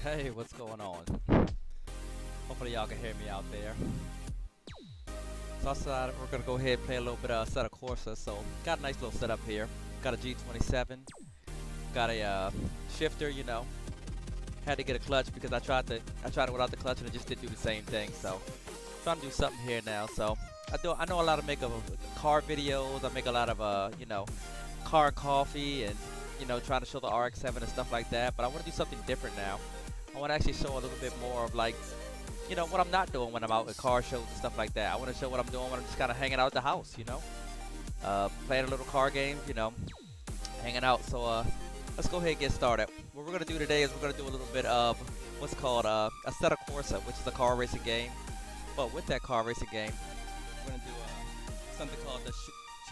Hey, what's going on? Hopefully y'all can hear me out there. So I decided we're gonna go ahead and play a little bit of Assetto Corsa. So got a nice little setup here. Got a G27. Got a shifter, you know. Had to get a clutch because I tried it without the clutch and it just didn't do the same thing. So trying to do something here now. So I know a lot of car videos. I make a lot of car and coffee and trying to show the RX-7 and stuff like that. But I want to do something different now. I want to actually show a little bit more of like what I'm not doing when I'm out at car shows and stuff like that. I want to show what I'm doing when I'm just kind of hanging out at the house, playing a little car game, hanging out. So let's go ahead and get started. What we're gonna do today is we're gonna do a little bit of what's called Assetto Corsa, which is a car racing game. But with that car racing game, we're gonna do something called the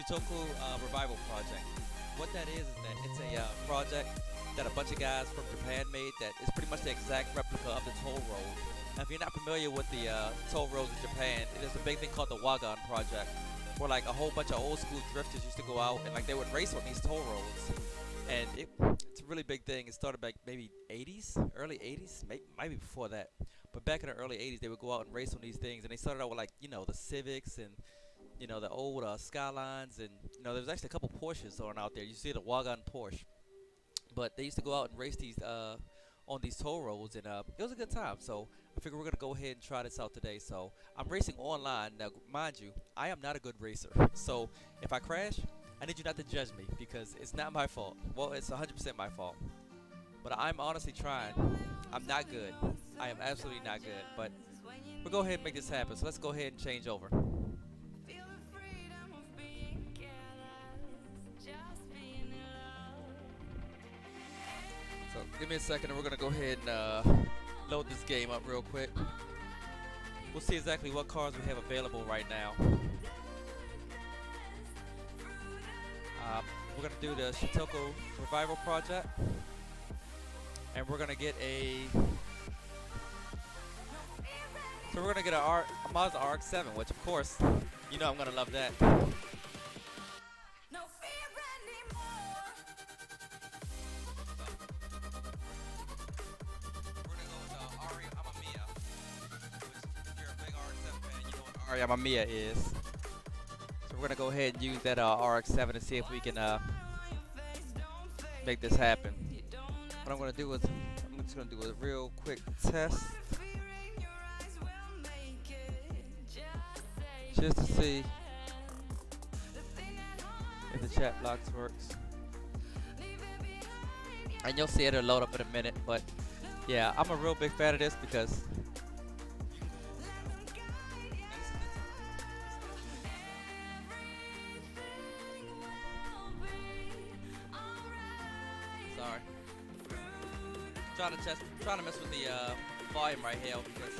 Tokoku Revival Project. What that is that it's a project that a bunch of guys from Japan made that is pretty much the exact replica of the toll road. Now, if you're not familiar with the toll roads in Japan, there's a big thing called the Wagon Project, where like a whole bunch of old school drifters used to go out and like they would race on these toll roads. And it's a really big thing. It started back maybe 80s, early 80s, maybe before that. But back in the early 80s, they would go out and race on these things. And they started out with like, the Civics and, the old Skylines. And, there's actually a couple Porsches thrown out there. You see the Wagon Porsche. But they used to go out and race these on these toll roads, and it was a good time. So I figure we're gonna go ahead and try this out today. So I'm racing online now. Mind you, I am not a good racer. So if I crash, I need you not to judge me because it's not my fault. Well, it's 100% my fault. But I'm honestly trying. I'm not good. I am absolutely not good. But we'll go ahead and make this happen. So let's go ahead and change over. So give me a second and we're gonna go ahead and load this game up real quick. We'll see exactly what cars we have available right now. We're gonna do the Tokoku Revival Project, and we're gonna get a Mazda RX-7, which of course, I'm gonna love that. Mia is. So we're gonna go ahead and use that RX-7 and see if we can make this happen. What I'm gonna do is I'm just gonna do a real quick test, just to see if the chat box works. And you'll see it'll load up in a minute. But yeah, I'm a real big fan of this because trying to mess with the volume right here because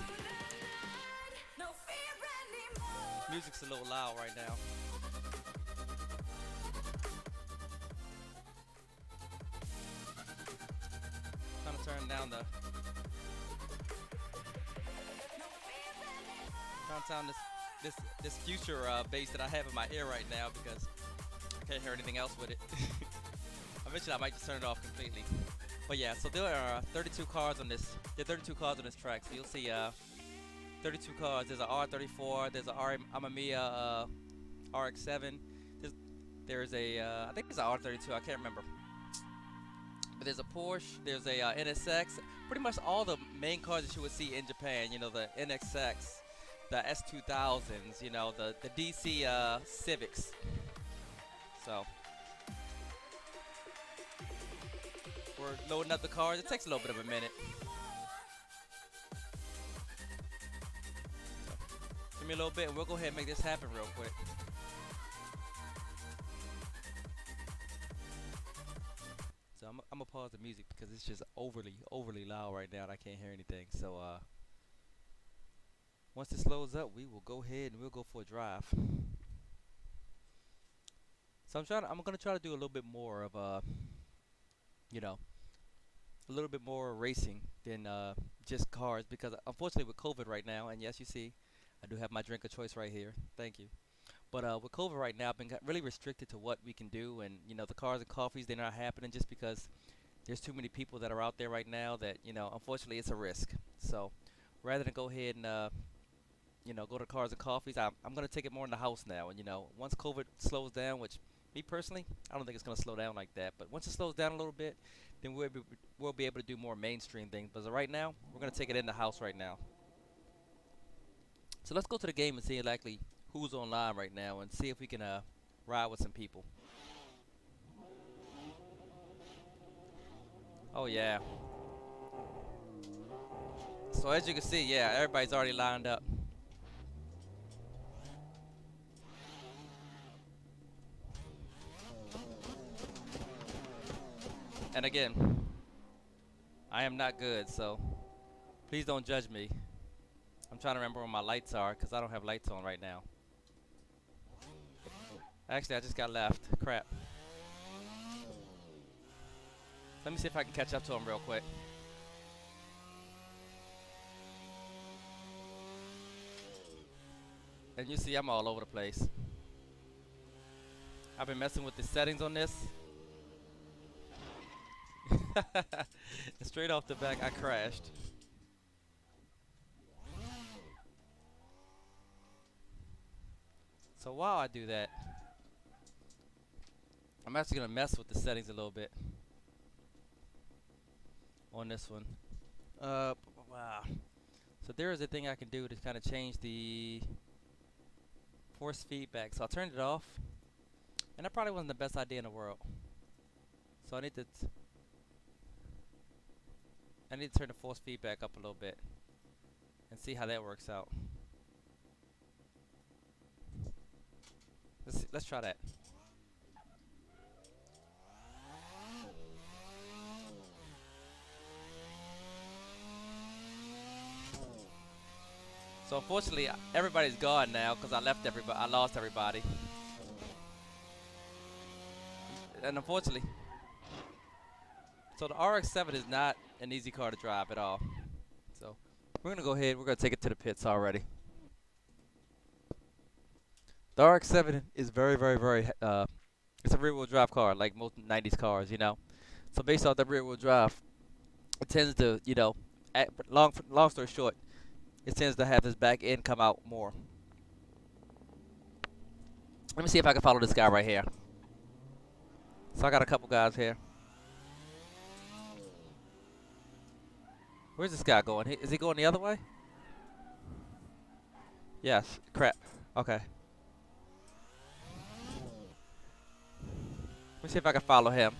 music's a little loud right now. Trying to turn down this future bass that I have in my ear right now because I can't hear anything else with it. Eventually I might just turn it off completely. But yeah, so there are 32 cars on this. There are 32 cars on this track. So you'll see 32 cars. There's a R34. There's a Mia RX-7. There's a I think there's a R32. I can't remember. But there's a Porsche. There's a NSX. Pretty much all the main cars that you would see in Japan. The NSX, the S2000s. The DC Civics. So we're loading up the cars. It takes a little bit of a minute. So, give me a little bit and we'll go ahead and make this happen real quick. So I'm gonna pause the music because it's just overly loud right now and I can't hear anything. So once this loads up, we will go ahead and we'll go for a drive. So I'm gonna try to do a little bit more of a little bit more racing than just cars because unfortunately with COVID right now, and yes, you see I do have my drink of choice right here, thank you, but with COVID right now I've been really restricted to what we can do, and the cars and coffees, they're not happening just because there's too many people that are out there right now that, unfortunately it's a risk. So rather than go ahead and, go to Cars and Coffees, I'm going to take it more in the house now. And, once COVID slows down, which me personally, I don't think it's going to slow down like that. But once it slows down a little bit, then we'll be able to do more mainstream things. But right now, we're going to take it in the house right now. So let's go to the game and see exactly who's online right now and see if we can ride with some people. Oh, yeah. So as you can see, yeah, everybody's already lined up. And again, I am not good, so please don't judge me. I'm trying to remember where my lights are because I don't have lights on right now. Actually, I just got left. Crap. Let me see if I can catch up to him real quick. And you see I'm all over the place. I've been messing with the settings on this. Straight off the back, I crashed. So while I do that, I'm actually going to mess with the settings a little bit on this one. Wow. So there is a thing I can do to kind of change the force feedback. So I'll turn it off. And that probably wasn't the best idea in the world. So I need to turn the force feedback up a little bit and see how that works out. Let's try that. So unfortunately, everybody's gone now because I left everybody. I lost everybody. And unfortunately, so the RX-7 is not an easy car to drive at all. So we're gonna go ahead. We're gonna take it to the pits already. The RX-7 is very, very, very. It's a rear-wheel drive car, like most '90s cars, So based off the rear-wheel drive, it tends to, long story short, it tends to have this back end come out more. Let me see if I can follow this guy right here. So I got a couple guys here. Where's this guy going? Is he going the other way? Yes. Crap. Okay. Let me see if I can follow him.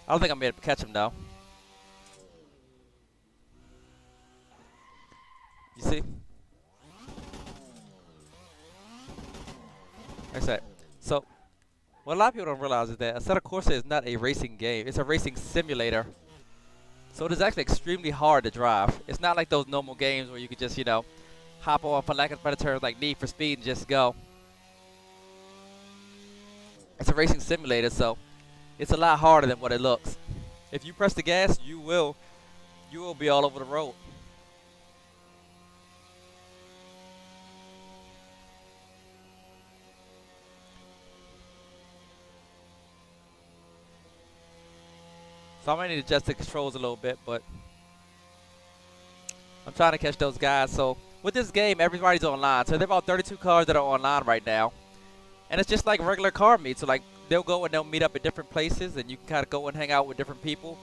I don't think I'm able to catch him though. You see? Like I said. So, what a lot of people don't realize is that Assetto Corsa is not a racing game. It's a racing simulator. So it is actually extremely hard to drive. It's not like those normal games where you could just, hop on, for lack of a better term, like Need for Speed and just go. It's a racing simulator, so it's a lot harder than what it looks. If you press the gas, you will be all over the road. So I might need to adjust the controls a little bit, but I'm trying to catch those guys. So with this game, everybody's online. So there are about 32 cars that are online right now. And it's just like regular car meets. So like they'll go and they'll meet up at different places and you can kind of go and hang out with different people,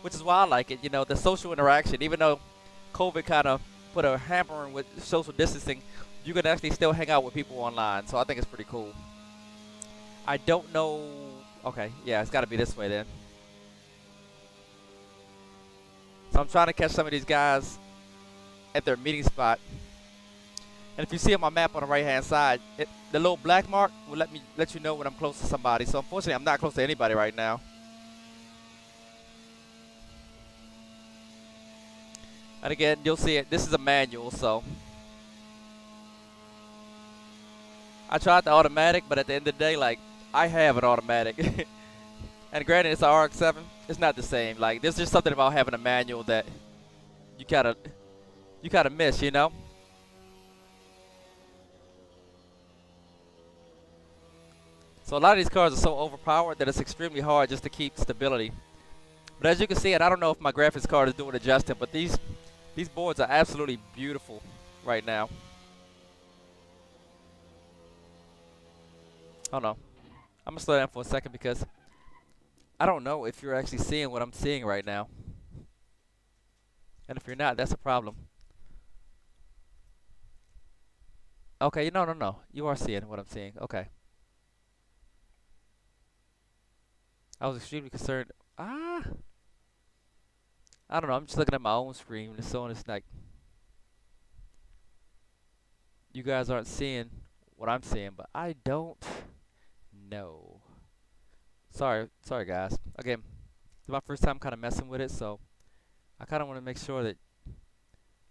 which is why I like it. The social interaction, even though COVID kind of put a hamper in with social distancing, you can actually still hang out with people online. So I think it's pretty cool. I don't know. Okay, yeah, it's got to be this way then. So I'm trying to catch some of these guys at their meeting spot. And if you see on my map on the right hand side, the little black mark will let you know when I'm close to somebody. So unfortunately, I'm not close to anybody right now. And again, you'll see it. This is a manual, so I tried the automatic, but at the end of the day, like, I have an automatic. And granted, it's an RX-7. It's not the same. Like, there's just something about having a manual that you kind of miss, So a lot of these cars are so overpowered that it's extremely hard just to keep stability. But as you can see, and I don't know if my graphics card is doing adjusting, but these boards are absolutely beautiful right now. Hold on. I'm gonna slow down for a second because I don't know if you're actually seeing what I'm seeing right now. And if you're not, that's a problem. Okay, no, no, no. You are seeing what I'm seeing. Okay. I was extremely concerned. Ah, I don't know. I'm just looking at my own screen. And so it's like you guys aren't seeing what I'm seeing, but I don't know. Sorry, guys. Again, it's my first time kind of messing with it, so I kind of want to make sure that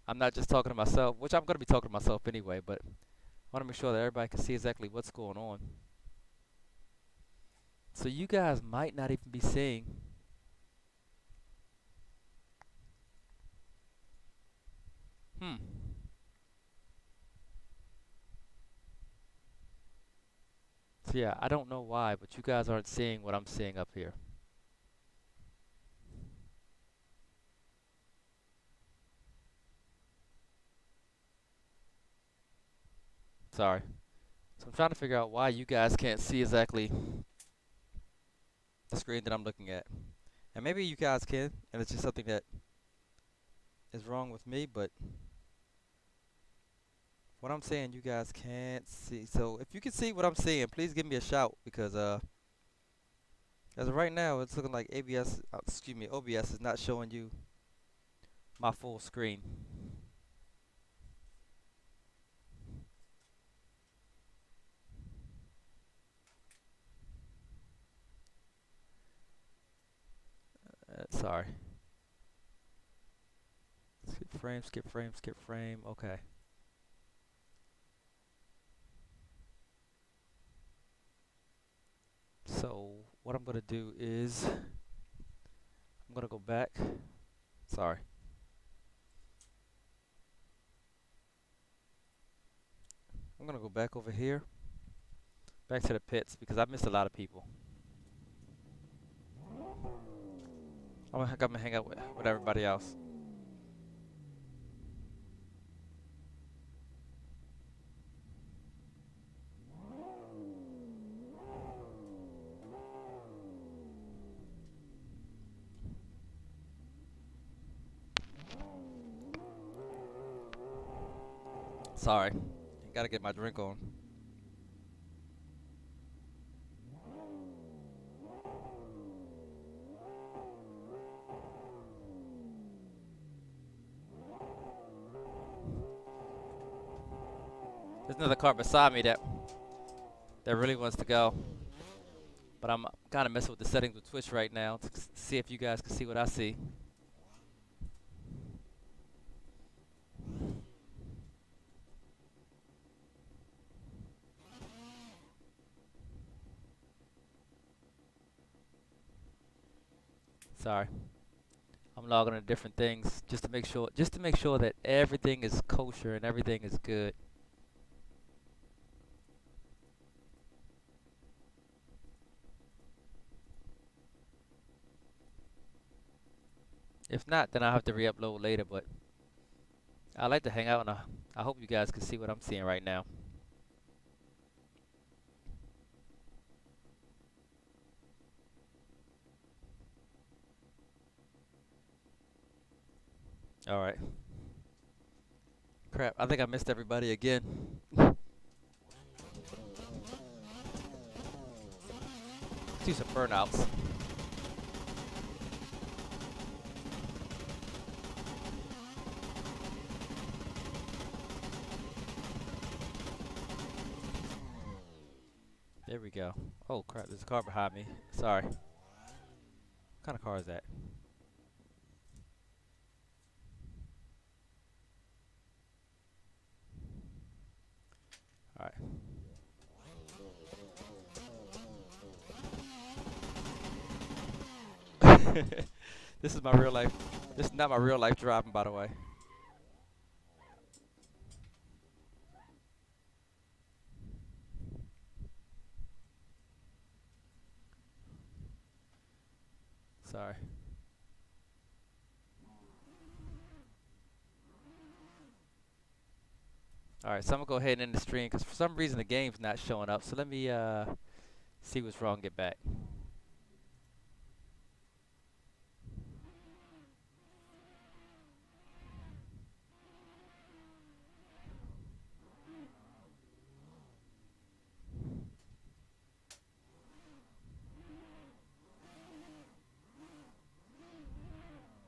I'm not just talking to myself, which I'm going to be talking to myself anyway, but I want to make sure that everybody can see exactly what's going on. So you guys might not even be seeing. Hmm. So yeah, I don't know why, but you guys aren't seeing what I'm seeing up here. Sorry. So I'm trying to figure out why you guys can't see exactly the screen that I'm looking at. And maybe you guys can, and it's just something that is wrong with me, but what I'm saying you guys can't see. So if you can see what I'm seeing, please give me a shout because as of right now it's looking like OBS is not showing you my full screen. Sorry. Skip frame, skip frame, skip frame. Okay. So what I'm gonna do is I'm gonna go back. Sorry. I'm gonna go back over here, back to the pits because I missed a lot of people. I'm gonna hang out with everybody else. Sorry. Gotta get my drink on. There's another car beside me that really wants to go. But I'm kind of messing with the settings with Twitch right now to see if you guys can see what I see. Sorry. I'm logging into different things just to make sure that everything is kosher and everything is good. If not, then I'll have to re-upload later, but I like to hang out and I hope you guys can see what I'm seeing right now. All right. Crap, I think I missed everybody again. Let's do some burnouts. There we go. Oh crap, there's a car behind me. Sorry. What kind of car is that? Alright. This is my real life. This is not my real life driving, by the way. Sorry. Alright, so I'm gonna go ahead and end the stream because for some reason the game's not showing up. So let me see what's wrong, get back.